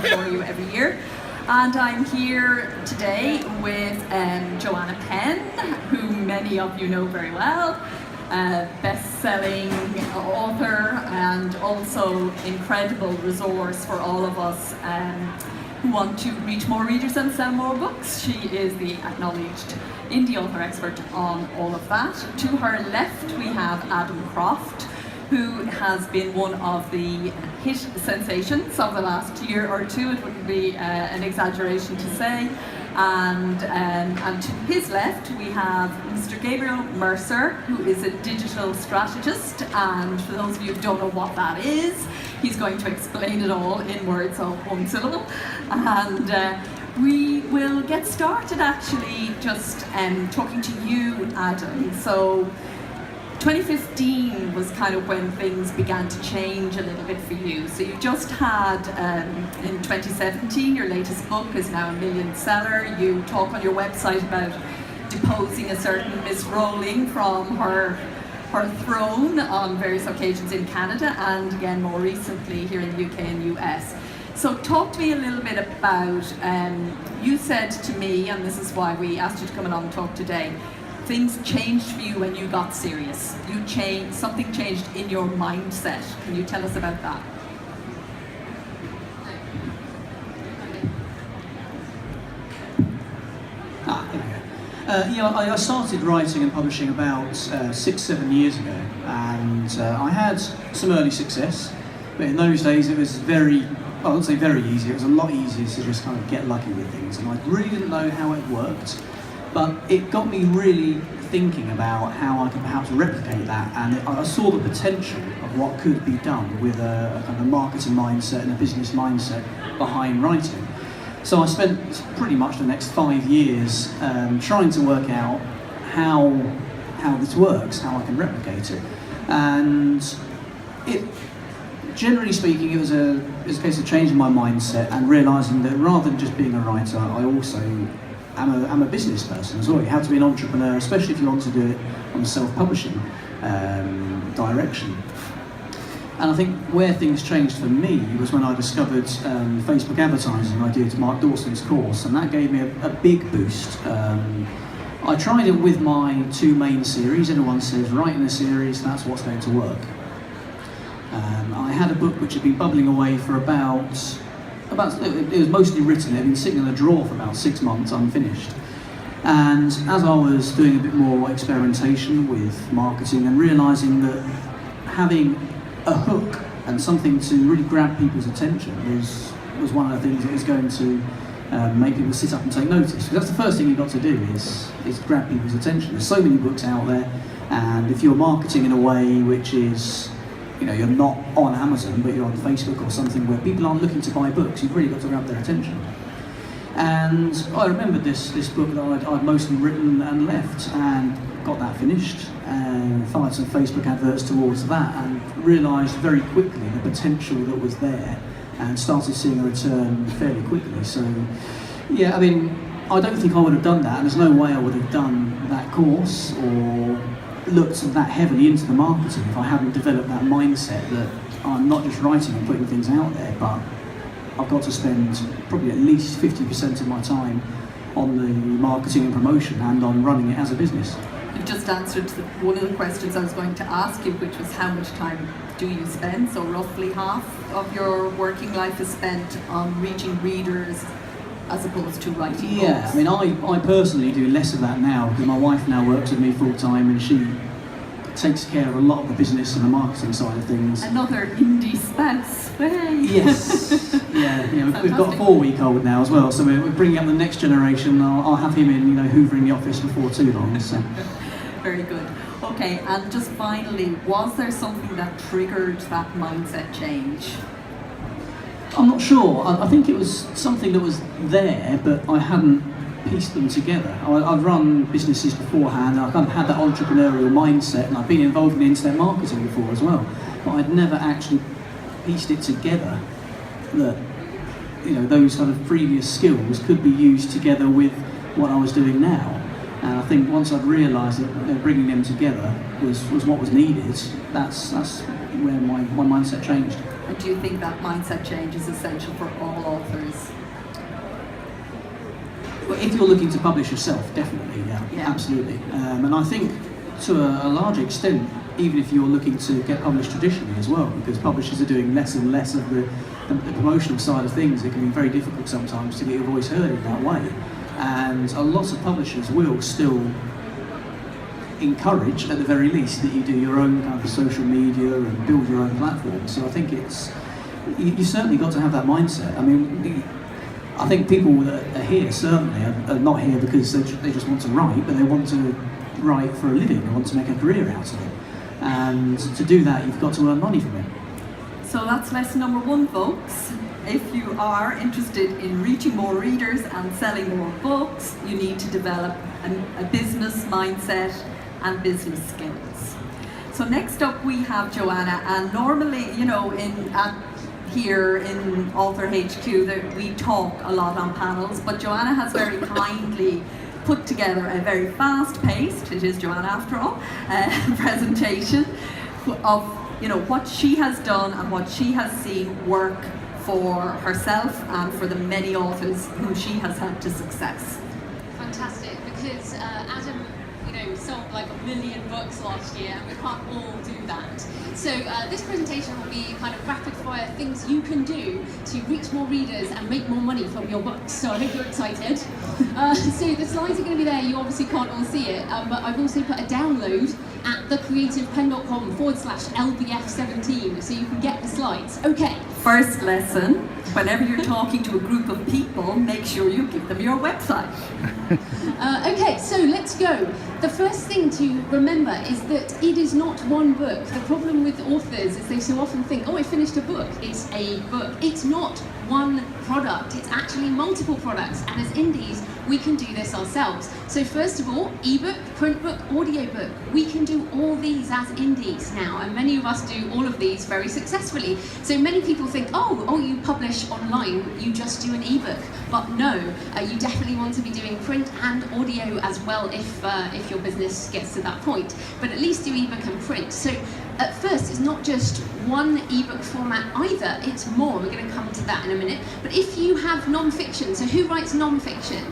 for you every year. And I'm here today with Joanna Penn, who many of you know very well, best-selling author and also incredible resource for all of us who want to reach more readers and sell more books. She is the acknowledged indie author expert on all of that. To her left we have Adam Croft, who has been one of the hit sensations of the last year or two. It wouldn't be an exaggeration to say. And to his left we have Mr. Gabriel Mercer, who is a digital strategist, and for those of you who don't know what that is, he's going to explain it all in words of one syllable. And we will get started actually just talking to you, Adam. So 2015 was kind of when things began to change a little bit for you. So you just had, in 2017, your latest book is now a million seller. You talk on your website about deposing a certain Miss Rowling from her throne on various occasions in Canada, and again more recently here in the UK and US. So talk to me a little bit about, you said to me, and this is why we asked you to come along and talk today, things changed for you when you got serious. You changed, something changed in your mindset. Can you tell us about that? I started writing and publishing about 6-7 years ago, and I had some early success, but in those days it was I wouldn't say very easy, it was a lot easier to just kind of get lucky with things, and I really didn't know how it worked. But it got me really thinking about how I could perhaps replicate that, and I saw the potential of what could be done with a kind of marketing mindset and a business mindset behind writing. So I spent pretty much the next 5 years trying to work out how this works, how I can replicate it. And generally speaking, it was a case of changing my mindset and realising that rather than just being a writer, I also I'm a business person as well. You have to be an entrepreneur, especially if you want to do it on a self-publishing direction. And I think where things changed for me was when I discovered Facebook advertising. I did Mark Dawson's course, and that gave me a big boost. I tried it with my 2 main series. Everyone says writing a series, that's what's going to work. I had a book which had been bubbling away for it was mostly written, it had been sitting in a drawer for about 6 months unfinished. And as I was doing a bit more experimentation with marketing and realising that having a hook and something to really grab people's attention was one of the things that was going to make people sit up and take notice. Because that's the first thing you've got to do is grab people's attention. There's so many books out there, and if you're marketing in a way which is, you're not on Amazon, but you're on Facebook or something where people aren't looking to buy books, you've really got to grab their attention. And I remembered this book that I'd mostly written and left, and got that finished, and fired some Facebook adverts towards that, and realised very quickly the potential that was there, and started seeing a return fairly quickly. So, yeah, I mean, I don't think I would have done that, and there's no way I would have done that course or looked that heavily into the marketing if I hadn't developed that mindset that I'm not just writing and putting things out there, but I've got to spend probably at least 50% of my time on the marketing and promotion and on running it as a business. You've just answered one of the questions I was going to ask you, which was how much time do you spend? So roughly half of your working life is spent on reaching readers as opposed to writing books. Yeah, I mean, I personally do less of that now because my wife now works with me full time, and she takes care of a lot of the business and the marketing side of things. Another indie spouse. Hey. Yes. Yeah, we've got a 4-week-old now as well, so we're bringing up the next generation. I'll have him in, hoovering the office before too long. So. Very good. Okay, and just finally, was there something that triggered that mindset change? I'm not sure. I think it was something that was there, but I hadn't pieced them together. I've run businesses beforehand, I kind of had that entrepreneurial mindset, and I've been involved in internet marketing before as well, but I'd never actually pieced it together that those kind of previous skills could be used together with what I was doing now. And I think once I'd realised that bringing them together was what was needed, that's where my mindset changed. or do you think that mindset change is essential for all authors? Well, if you're looking to publish yourself, definitely, yeah. Absolutely. And I think to a large extent, even if you're looking to get published traditionally as well, because publishers are doing less and less of the promotional side of things, it can be very difficult sometimes to get your voice heard in that way. And a lot of publishers will still encourage, at the very least, that you do your own kind of social media and build your own platform. So I think you certainly got to have that mindset. I mean, I think people that are here certainly are not here because they just want to write, but they want to write for a living, they want to make a career out of it. And to do that, you've got to earn money from it. So that's lesson number 1, folks. If you are interested in reaching more readers and selling more books, you need to develop a business mindset and business skills. So next up we have Joanna, and normally, you know, here in Author HQ, that we talk a lot on panels, but Joanna has very kindly put together a very fast-paced, it is Joanna after all, presentation of, you know, what she has done and what she has seen work for herself and for the many authors whom she has helped to success. Fantastic, because Adam, you know, sold like 1 million books last year, and we can't all do that. So this presentation will be kind of rapid fire things you can do to reach more readers and make more money from your books. So I hope you're excited. So the slides are going to be there, you obviously can't all see it, but I've also put a download at thecreativepenn.com/LBF17 so you can get the slides. Okay. First lesson, whenever you're talking to a group of people, make sure you give them your website. Okay, so let's go. The first thing to remember is that it is not one book. The problem with authors is they so often think, oh, I finished a book. It's a book. It's not one product. It's actually multiple products. And as indies, we can do this ourselves. So first of all, ebook, print book, audiobook. We can do all these as indies now, and many of us do all of these very successfully. So many people think, oh, you publish online, you just do an ebook. But no, you definitely want to be doing print and audio as well if your business gets to that point. But at least do ebook and print. So at first, it's not just one ebook format either, it's more. We're going to come to that in a minute. But if you have non-fiction, so who writes non-fiction?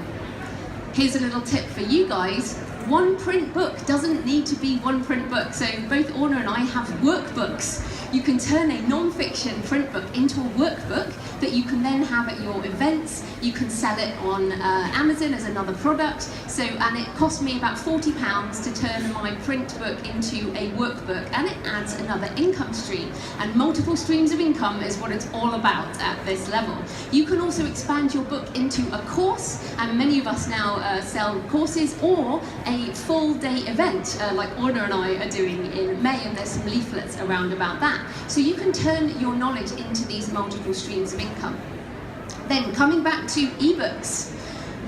Here's a little tip for you guys. One print book doesn't need to be one print book. So both Orna and I have workbooks. You can turn a non-fiction print book into a workbook that you can then have at your events. You can sell it on Amazon as another product. So, and it cost me about £40 to turn my print book into a workbook, and it adds another income stream. And multiple streams of income is what it's all about at this level. You can also expand your book into a course, and many of us now sell courses, or a full day event like Orna and I are doing in May, and there's some leaflets around about that. So you can turn your knowledge into these multiple streams of income. Then coming back to ebooks,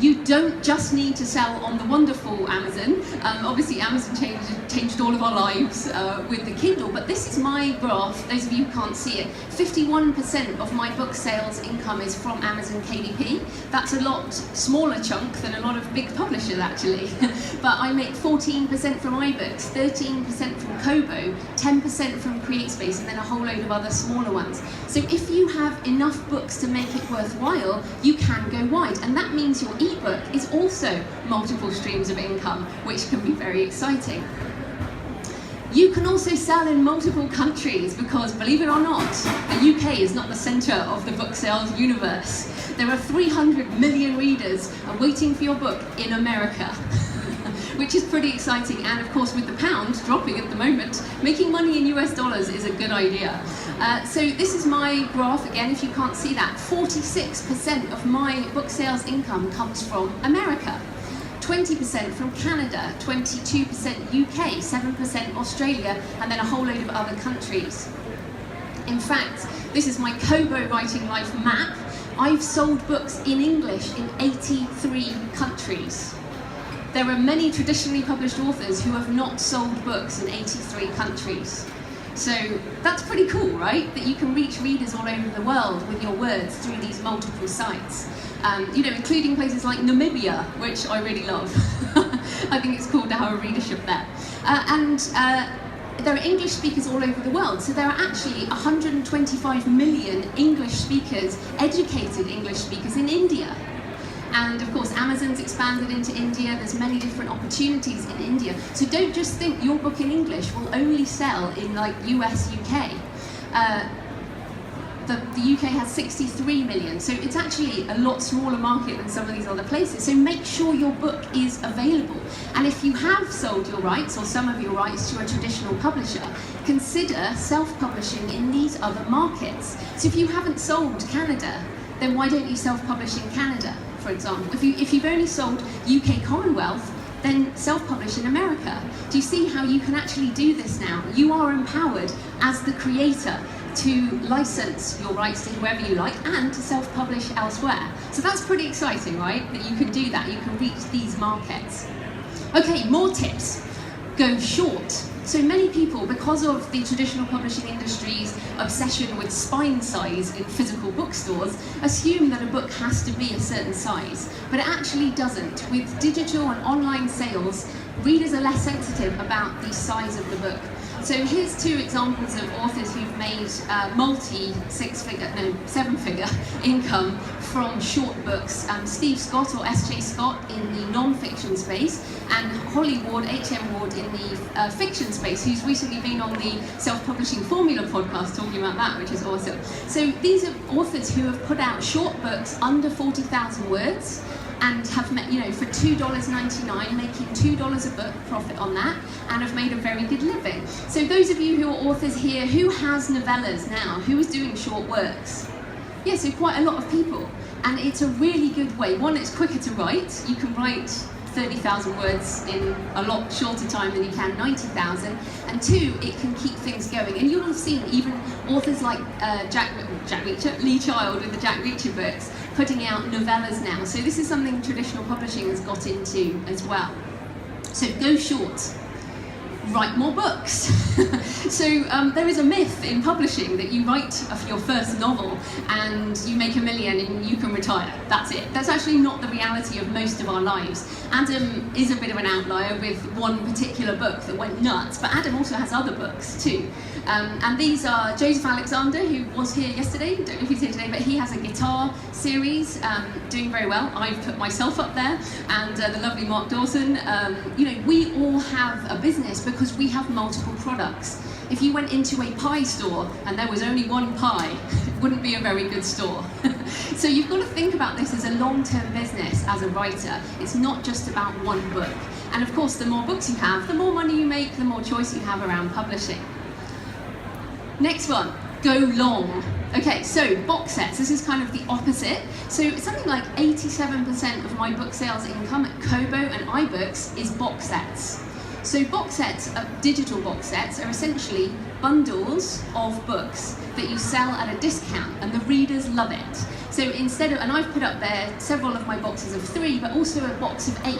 you don't just need to sell on the wonderful Amazon. Obviously Amazon changed all of our lives with the Kindle, but this is my graph, those of you who can't see it. 51% of my book sales income is from Amazon KDP. That's a lot smaller chunk than a lot of big publishers actually. But I make 14% from iBooks, 13% from Kobo, 10% from CreateSpace, and then a whole load of other smaller ones. So if you have enough books to make it worthwhile, you can go wide, and that means your ebook is also multiple streams of income, which can be very exciting. You can also sell in multiple countries because, believe it or not, the UK is not the centre of the book sales universe. There are 300 million readers waiting for your book in America, which is pretty exciting. And of course, with the pound dropping at the moment, making money in US dollars is a good idea. So this is my graph again, if you can't see that. 46% of my book sales income comes from America. 20% from Canada, 22% UK, 7% Australia, and then a whole load of other countries. In fact, this is my Kobo Writing Life map. I've sold books in English in 83 countries. There are many traditionally published authors who have not sold books in 83 countries. So that's pretty cool, right? That you can reach readers all over the world with your words through these multiple sites. You know, including places like Namibia, which I really love. I think it's cool to have a readership there. there are English speakers all over the world, so there are actually 125 million English speakers, educated English speakers in India. And of course, Amazon's expanded into India. There's many different opportunities in India. So don't just think your book in English will only sell in like US, UK. The UK has 63 million, so it's actually a lot smaller market than some of these other places. So make sure your book is available. And if you have sold your rights or some of your rights to a traditional publisher, consider self-publishing in these other markets. So if you haven't sold Canada, then why don't you self-publish in Canada, for example? If you've only sold UK Commonwealth, then self-publish in America. Do you see how you can actually do this now? You are empowered as the creator to license your rights to whoever you like and to self-publish elsewhere. So that's pretty exciting, right? That you can do that, you can reach these markets. Okay, more tips. Go short. So many people, because of the traditional publishing industry's obsession with spine size in physical bookstores, assume that a book has to be a certain size, but it actually doesn't. With digital and online sales, readers are less sensitive about the size of the book. So here's two examples of authors who've made seven-figure income from short books. Steve Scott, or S.J. Scott, in the non-fiction space, and Holly Ward, H.M. Ward, in the fiction space, who's recently been on the Self-Publishing Formula podcast talking about that, which is awesome. So these are authors who have put out short books under 40,000 words, and have met, for $2.99, making $2 a book profit on that, and have made a very good living. So those of you who are authors here, who has novellas now? Who is doing short works? Yeah, so quite a lot of people. And it's a really good way. One, it's quicker to write. You can write 30,000 words in a lot shorter time than you can 90,000. And two, it can keep things going. And you'll have seen even authors like Lee Child with the Jack Reacher books putting out novellas now. So this is something traditional publishing has got into as well. So go short. Write more books. So there is a myth in publishing that you write your first novel and you make $1 million and you can retire. That's it. That's actually not the reality of most of our lives. Adam is a bit of an outlier with one particular book that went nuts, but Adam also has other books too. And these are Joseph Alexander, who was here yesterday. Don't know if he's here today, but he has a guitar series doing very well. I've put myself up there, and the lovely Mark Dawson. We all have a business because we have multiple products. If you went into a pie store and there was only one pie, it wouldn't be a very good store. So you've got to think about this as a long-term business as a writer. It's not just about one book. And of course, the more books you have, the more money you make, the more choice you have around publishing. Next one, go long. Okay, so box sets, this is kind of the opposite. So it's something like 87% of my book sales income at Kobo and iBooks is box sets. So box sets, digital box sets, are essentially bundles of books that you sell at a discount, and the readers love it. So instead of, and I've put up there several of my boxes of 3, but also a box of 8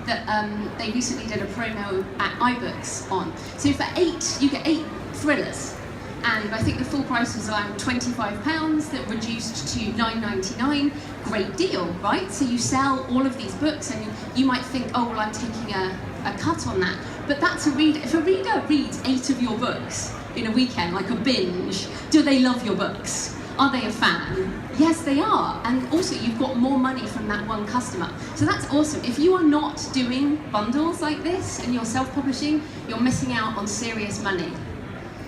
that they recently did a promo at iBooks on. So for 8, you get 8 thrillers. And I think the full price was around £25, that reduced to $9.99. Great deal, right? So you sell all of these books, and you might think, oh, well, I'm taking a cut on that. But that's a reader. If a reader reads 8 of your books in a weekend, like a binge, do they love your books? Are they a fan? Yes, they are. And also, you've got more money from that one customer. So that's awesome. If you are not doing bundles like this and you're self-publishing, you're missing out on serious money.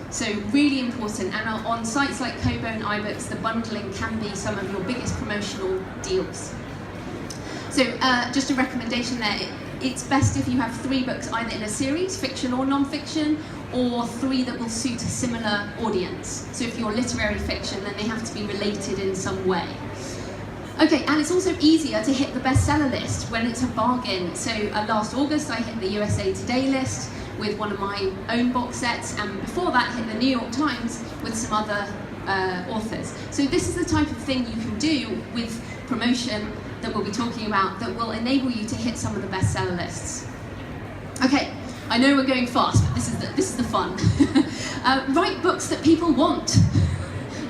So really important, and on sites like Kobo and iBooks, the bundling can be some of your biggest promotional deals. So just a recommendation there, it's best if you have 3 books either in a series, fiction or non-fiction, or 3 that will suit a similar audience. So if you're literary fiction, then they have to be related in some way. Okay, and it's also easier to hit the bestseller list when it's a bargain. So last August I hit the USA Today list with one of my own box sets, and before that hit the New York Times with some other authors. So this is the type of thing you can do with promotion that we'll be talking about that will enable you to hit some of the bestseller lists. Okay, I know we're going fast, but this is the fun. Write books that people want.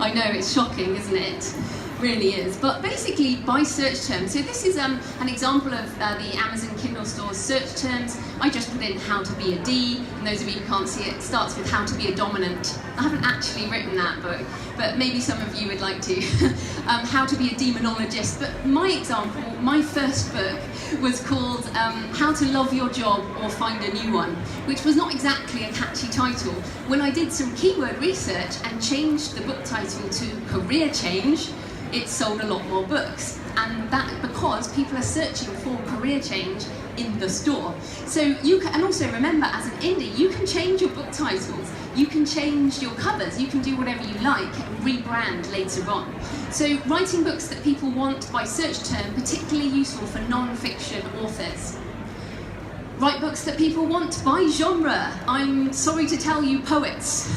I know, it's shocking, isn't it? really is. But basically, by search terms. So this is an example of the Amazon Kindle Store's search terms. I just put in how to be a D, and those of you who can't see it, starts with how to be a dominant. I haven't actually written that book, but maybe some of you would like to. How to be a demonologist. But my example, my first book, was called How to Love Your Job or Find a New One, which was not exactly a catchy title. When I did some keyword research and changed the book title to Career Change, it sold a lot more books. And that because people are searching for career change in the store. So you can, and also remember, as an indie, you can change your book titles, you can change your covers, you can do whatever you like and rebrand later on. So writing books that people want by search term, particularly useful for non-fiction authors. Write books that people want by genre. I'm sorry to tell you, poets,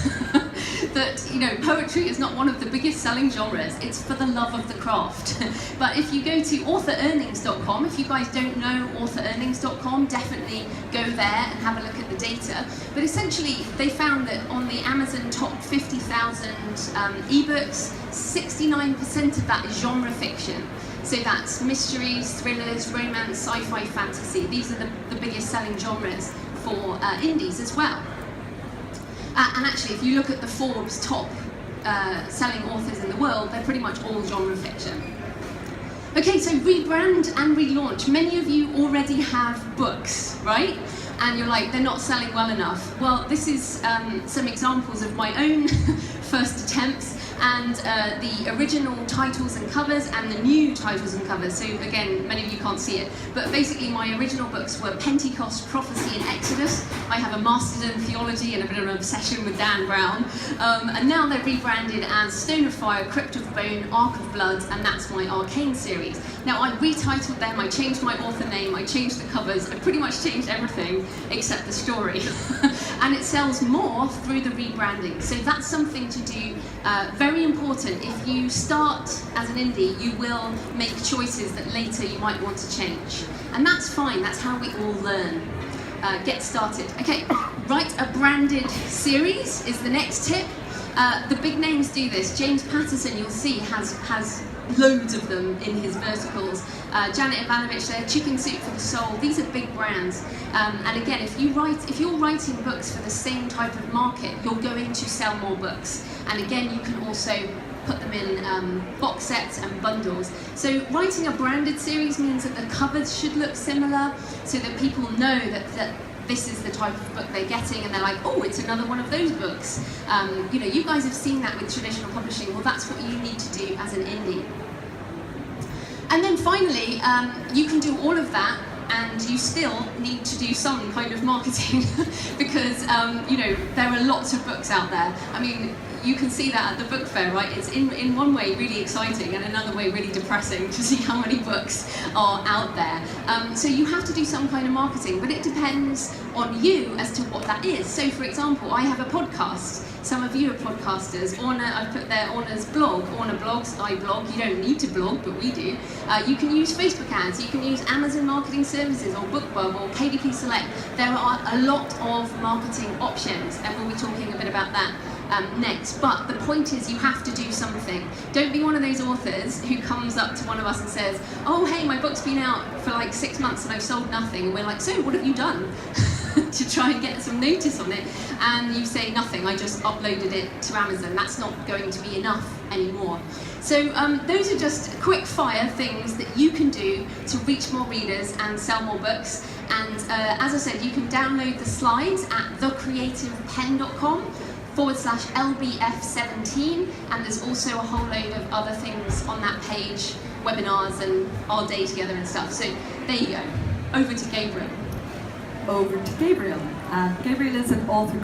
that poetry is not one of the biggest selling genres. It's for the love of the craft. But if you go to author-earnings.com, if you guys don't know author-earnings.com, definitely go there and have a look at the data. But essentially, they found that on the Amazon top 50,000 ebooks, 69% of that is genre fiction. So that's mysteries, thrillers, romance, sci-fi, fantasy. These are the biggest selling genres for indies as well. And actually, if you look at the Forbes top selling authors in the world, they're pretty much all genre fiction. Okay, so rebrand and relaunch. Many of you already have books, right? And you're like, they're not selling well enough. Well, this is some examples of my own first attempts, and the original titles and covers and the new titles and covers. So again, many of you can't see it, but basically my original books were Pentecost, Prophecy and Exodus. I have a master's in theology and a bit of an obsession with Dan Brown. And now they're rebranded as Stone of Fire, Crypt of Bone, Ark of Blood, and that's my Arcane series. Now I retitled them, I changed my author name, I changed the covers, I pretty much changed everything except the story. And it sells more through the rebranding. So that's something to do, very important. If you start as an indie, you will make choices that later you might want to change. And that's fine, that's how we all learn. Get started. Okay, write a branded series is the next tip. The big names do this. James Patterson, you'll see, has loads of them in his verticals. Janet Ivanovich there, Chicken Soup for the Soul. These are big brands. And again, if you're writing books for the same type of market, you're going to sell more books. And again, you can also put them in box sets and bundles. So writing a branded series means that the covers should look similar, so that people know that this is the type of book they're getting, and they're like, oh, it's another one of those books. You guys have seen that with traditional publishing. Well, that's what you need to do as an indie. And then finally, you can do all of that, and you still need to do some kind of marketing because there are lots of books out there. I mean, you can see that at the book fair, right? It's in one way really exciting and another way really depressing to see how many books are out there. So you have to do some kind of marketing, but it depends on you as to what that is. So for example, I have a podcast. Some of you are podcasters. Orna, I've put there Orna's blog. Orna blogs, I blog. You don't need to blog, but we do. You can use Facebook ads, you can use Amazon Marketing Services or BookBub or KDP Select. There are a lot of marketing options, and we'll be talking a bit about that next. But the point is, you have to do something. Don't be one of those authors who comes up to one of us and says, oh hey, my book's been out for like 6 months and I've sold nothing. And we're like, so what have you done to try and get some notice on it? And you say, nothing, I just uploaded it to Amazon. That's not going to be enough anymore. So those are just quick fire things that you can do to reach more readers and sell more books. And as I said, you can download the slides at thecreativepenn.com/LBF17, and there's also a whole load of other things on that page, webinars and our day together and stuff. So there you go. Over to Gabriel. Over to Gabriel. Gabriel is an author